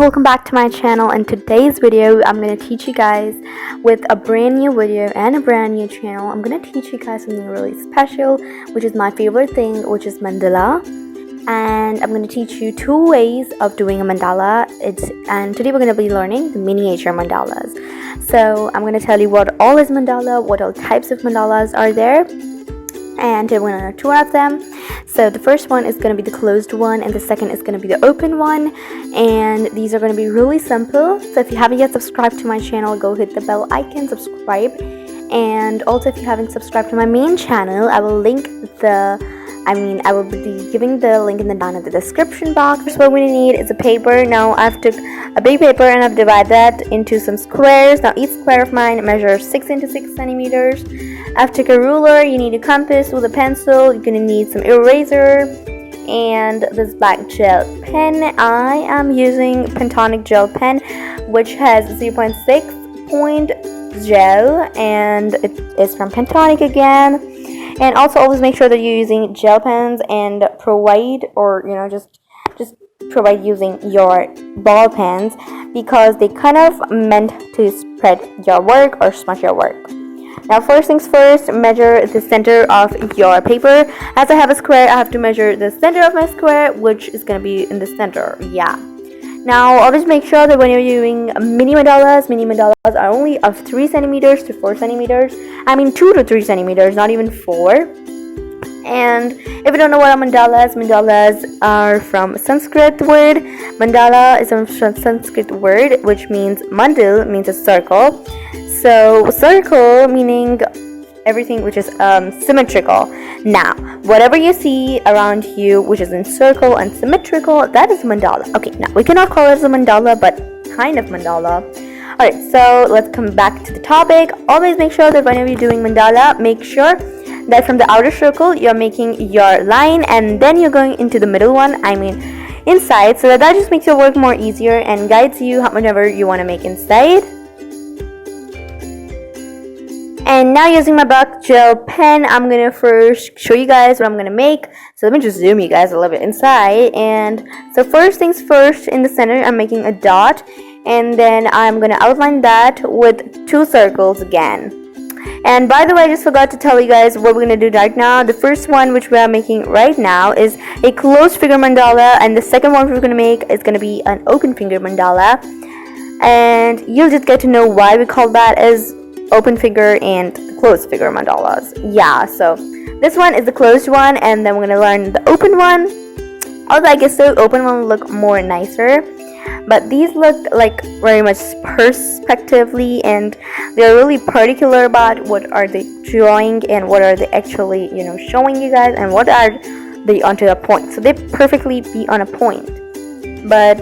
welcome back to my channel. In today's video I'm going to teach you guys with a brand new video and a brand new channel. I'm going to teach you guys something really special, which is my favorite thing, which is mandala. And I'm going to teach you two ways of doing a mandala. And today we're going to be learning the miniature mandalas. So I'm going to tell you what all is mandala, what all types of mandalas are there, and we're going to tour of them. So the first one is going to be the closed one, and the second is going to be the open one, and these are going to be really simple. So if you haven't yet subscribed to my channel, go hit the bell icon, subscribe. And also, if you haven't subscribed to my main channel, I will be giving the link down in the description box. First, what we need is a paper. Now I've took a big paper and I've divided that into some squares. Now each square of mine measures 6 into 6 centimeters. I've took a ruler. You need a compass with a pencil. You're gonna need some eraser and this black gel pen. I am using Pentonic gel pen, which has 0.6 point gel, and it is from Pentonic again. And also always make sure that you're using gel pens and provide, or just provide using your ball pens, because they kind of meant to spread your work or smudge your work. Now first things first, measure the center of your paper. As I have a square, I have to measure the center of my square, which is going to be in the center. Yeah. Now always make sure that when you're doing mini mandalas are only of 3 centimeters to 4 centimeters. I mean 2 to 3 centimeters, not even 4. And if you don't know what are mandalas are from Sanskrit word. Mandala is a Sanskrit word which means mandal, means a circle. So circle meaning everything which is symmetrical. Now whatever you see around you which is in circle and symmetrical, that is mandala. Okay, now we cannot call it a mandala, but kind of mandala. Alright, so let's come back to the topic. Always make sure that whenever you're doing mandala, make sure that from the outer circle you're making your line, and then you're going into the middle one, I mean inside, so that just makes your work more easier and guides you whenever you want to make inside. And now using my black gel pen, I'm going to first show you guys what I'm going to make. So let me just zoom you guys a little bit inside. And so first things first, in the center I'm making a dot, and then I'm going to outline that with 2 circles again. And by the way, I just forgot to tell you guys what we're going to do right now. The first one which we are making right now is a closed finger mandala, and the second one we're going to make is going to be an open finger mandala. And you'll just get to know why we call that as open figure and closed figure mandalas. Yeah, so this one is the closed one, and then we're gonna learn the open one. Although I guess the open one will look more nicer, but these look like very much perspectively, and they're really particular about what are they drawing and what are they actually showing you guys, and what are they onto a point. So they perfectly be on a point, but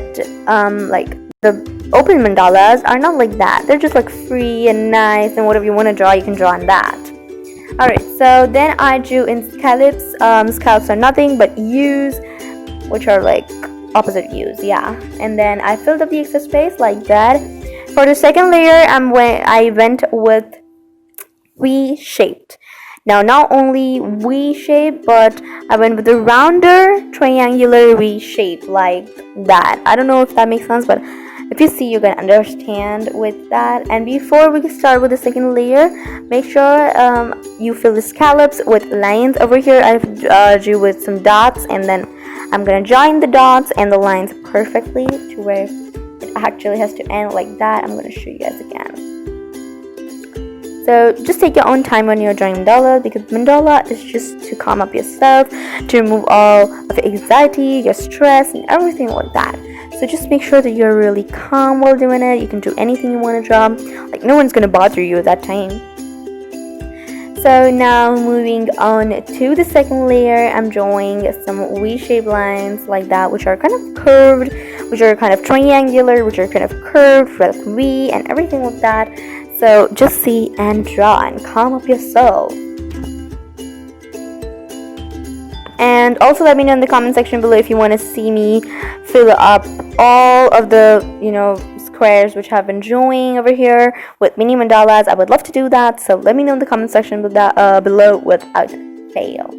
like the open mandalas are not like that. They're just like free and nice, and whatever you want to draw, you can draw on that. Alright, so then I drew in scallops. Scallops are nothing but U's, which are like opposite U's, yeah. And then I filled up the excess space like that. For the second layer, I went with V-shaped. Now not only V-shape, but I went with a rounder triangular V shape like that. I don't know if that makes sense, but if you see, you're gonna understand with that. And before we start with the second layer, make sure you fill the scallops with lines. Over here I drew with some dots, and then I'm gonna join the dots and the lines perfectly to where it actually has to end like that. I'm gonna show you guys again. So just take your own time when you're drawing mandala, because mandala is just to calm up yourself, to remove all of your anxiety, your stress, and everything like that. So just make sure that you're really calm while doing it. You can do anything you want to draw. Like no one's going to bother you at that time. So now moving on to the second layer, I'm drawing some V-shaped lines like that, which are kind of curved, which are kind of triangular, which are kind of curved with V and everything like that. So just see and draw and calm up yourself. And also let me know in the comment section below if you want to see me fill up all of the squares which have been drawing over here with mini mandalas. I would love to do that, so let me know in the comment section below without fail.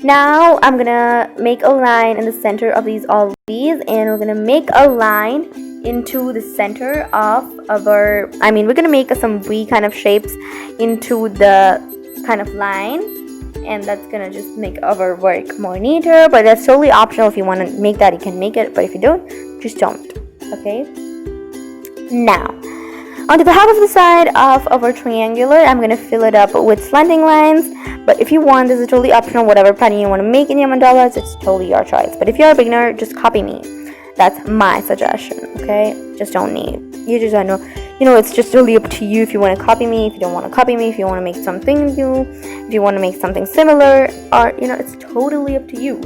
Now I'm gonna make a line in the center of all these, and we're gonna make a line into the center of our, we're gonna make some V kind of shapes into the kind of line, and that's gonna just make our work more neater, but that's totally optional. If you want to make that, you can make it, but if you don't, just don't. Okay, now onto the half of the side of our triangular, I'm gonna fill it up with slanting lines. But if you want, this is totally optional. Whatever pattern you want to make in your mandalas, it's totally your choice. But if you're a beginner, just copy me. That's my suggestion. Okay, just don't need. You just don't know. It's just really up to you if you want to copy me. If you don't want to copy me, if you want to make something new, if you want to make something similar, or it's totally up to you.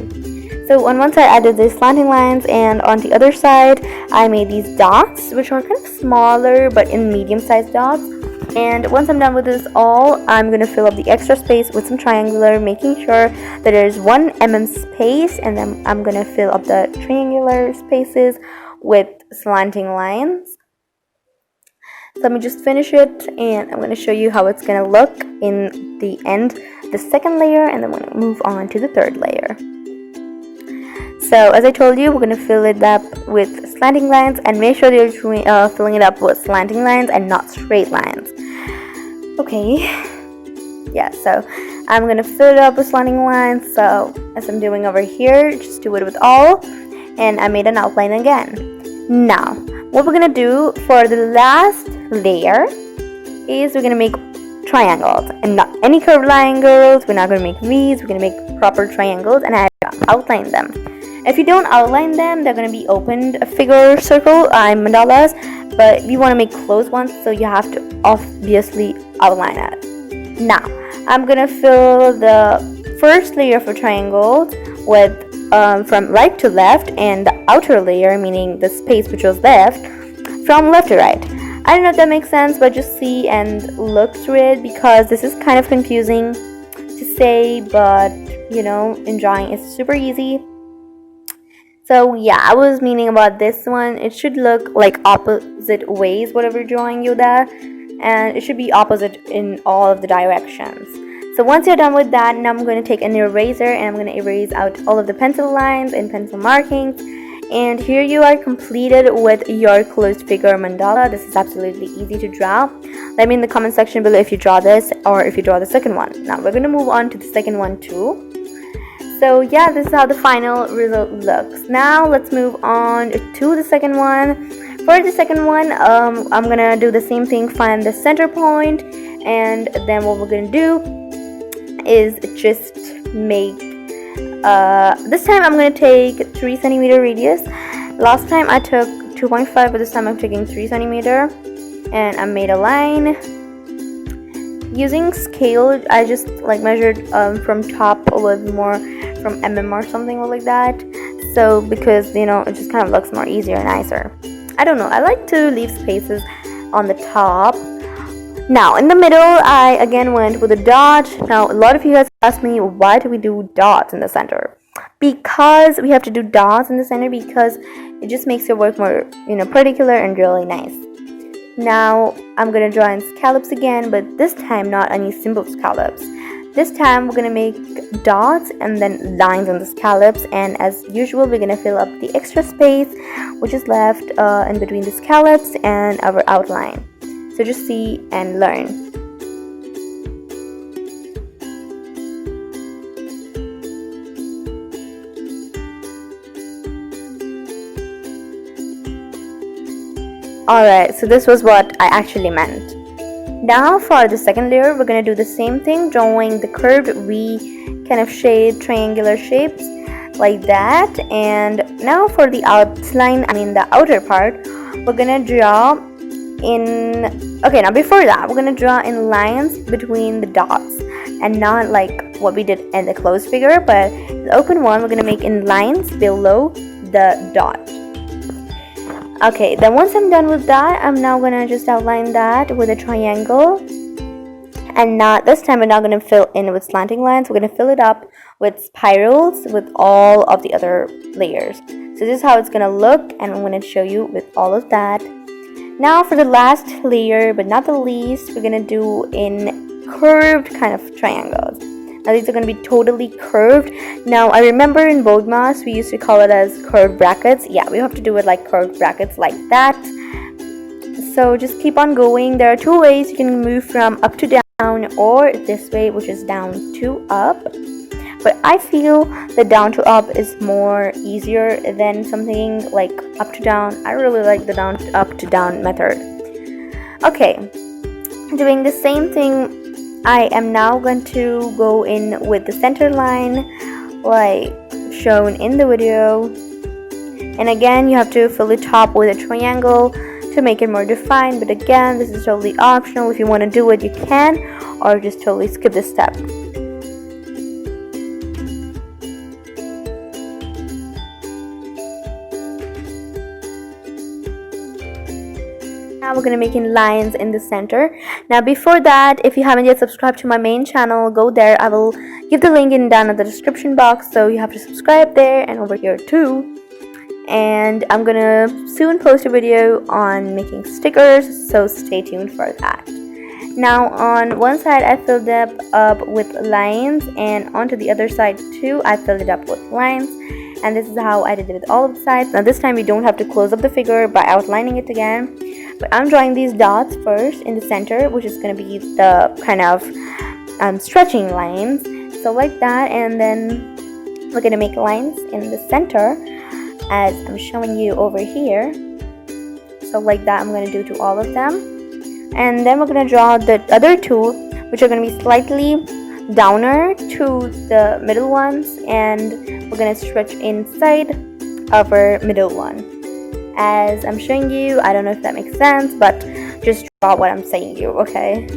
So on one side I did these slanting lines, and on the other side I made these dots, which are kind of smaller but in medium-sized dots. And once I'm done with this all, I'm going to fill up the extra space with some triangular, making sure that there's 1 mm space, and then I'm going to fill up the triangular spaces with slanting lines. So let me just finish it, and I'm going to show you how it's going to look in the end, the second layer, and then we're going to move on to the third layer. So as I told you, we're going to fill it up with slanting lines, and make sure you're filling it up with slanting lines and not straight lines. Okay, yeah, so I'm going to fill it up with slanting lines. So as I'm doing over here, just do it with all, and I made an outline again. Now, what we're going to do for the last layer is we're going to make triangles, and not any curved triangles. We're not going to make V's. We're going to make proper triangles, and I outline them. If you don't outline them, they're going to be opened figure circle mandalas, but we want to make closed ones, so you have to obviously outline it. Now I'm going to fill the first layer for triangles with from right to left, and the outer layer, meaning the space which was left, from left to right. I don't know if that makes sense, but just see and look through it, because this is kind of confusing to say, but in drawing it's super easy. So yeah, I was meaning about this one, it should look like opposite ways, whatever drawing you there, and it should be opposite in all of the directions. So once you're done with that, now I'm going to take an eraser, and I'm going to erase out all of the pencil lines and pencil markings. And here you are completed with your closed figure mandala. This is absolutely easy to draw. Let me in the comment section below if you draw this, or if you draw the second one. Now we're going to move on to the second one too. So yeah, this is how the final result looks. Now let's move on to the second one. For the second one, I'm gonna do the same thing, find the center point, and then what we're gonna do is just make, this time I'm gonna take 3 centimeter radius. Last time I took 2.5, but this time I'm taking 3 centimeter, and I made a line. Using scale, I just measured from top a little bit more, from or something like that. So because it just kind of looks more easier and nicer. I don't know, I like to leave spaces on the top. Now in the middle, I again went with a dot. Now a lot of you guys ask me, why do we do dots in the center? Because we have to do dots in the center, because it just makes your work more particular and really nice. Now I'm gonna draw in scallops again, but this time not any simple scallops. This time we're gonna make dots and then lines on the scallops, and as usual we're gonna fill up the extra space which is left in between the scallops and our outline. So just see and learn. Alright, so this was what I actually meant. Now for the second layer, we're going to do the same thing, drawing the curved V kind of shape, triangular shapes like that. And now for the outline, the outer part, we're going to draw in, okay, now before that, we're going to draw in lines between the dots, and not like what we did in the closed figure, but the open one, we're going to make in lines below the dot. Okay, then once I'm done with that, I'm now gonna just outline that with a triangle, and not this time we're not gonna fill in with slanting lines. We're gonna fill it up with spirals with all of the other layers. So this is how it's gonna look, and I'm gonna show you with all of that. Now for the last layer, but not the least, we're gonna do in curved kind of triangles. Now these are going to be totally curved. Now I remember in Bodmas we used to call it as curved brackets. Yeah, we have to do it like curved brackets like that. So just keep on going. There are two ways you can move from up to down, or this way, which is down to up. But I feel the down to up is more easier than something like up to down. I really like the down to up to down method. Okay, doing the same thing, I am now going to go in with the center line like shown in the video. And again, you have to fill the top with a triangle to make it more defined. But again, this is totally optional. If you want to do it, you can, or just totally skip this step. Now we're going to make in lines in the center. Now before that, if you haven't yet subscribed to my main channel, go there. I will give the link down in the description box, so you have to subscribe there and over here too. And I'm gonna soon post a video on making stickers, so stay tuned for that. Now on one side I filled it up with lines, and onto the other side too I filled it up with lines. And this is how I did it with all of the sides. Now this time we don't have to close up the figure by outlining it again, but I'm drawing these dots first in the center, which is going to be the kind of stretching lines, so like that. And then we're going to make lines in the center as I'm showing you over here, so like that I'm going to do to all of them. And then we're going to draw the other two, which are going to be slightly downer to the middle ones, and we're going to stretch inside of our middle one as I'm showing you. I don't know if that makes sense, but just draw what I'm saying you, okay?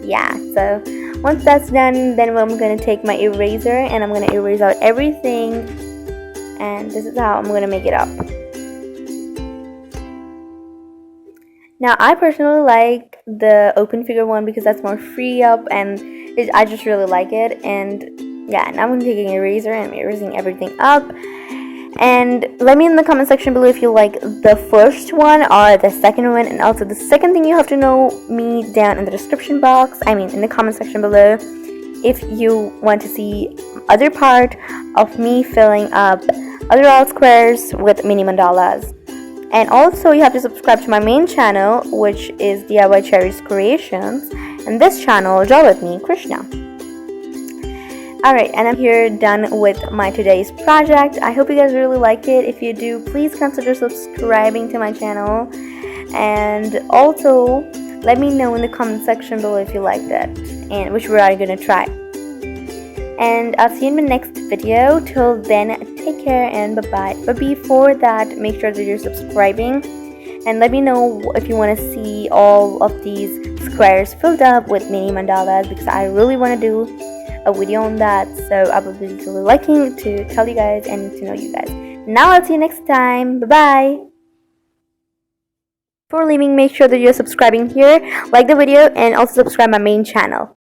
Yeah, so once that's done, then I'm going to take my eraser and I'm going to erase out everything, and this is how I'm going to make it up. Now I personally like the open figure one because that's more free up, and I just really like it. And yeah, now I'm taking an eraser and I'm erasing everything up. And let me in the comment section below if you like the first one or the second one. And also the second thing, you have to know me down in the description box, I mean in the comment section below, if you want to see other part of me filling up other all squares with mini mandalas. And also you have to subscribe to my main channel, which is DIY Cherries Creations, and this channel, Draw With Me, Krishna. Alright, and I'm here done with my today's project. I hope you guys really like it. If you do, please consider subscribing to my channel. And also, let me know in the comment section below if you liked it and which route you're going to try. And I'll see you in my next video. Till then, take care and bye-bye. But before that, make sure that you're subscribing. And let me know if you want to see all of these squares filled up with mini mandalas, because I really want to do a video on that. So I will be really liking to tell you guys and to know you guys. Now I'll see you next time. Bye-bye. Before leaving, make sure that you're subscribing here, like the video, and also subscribe my main channel.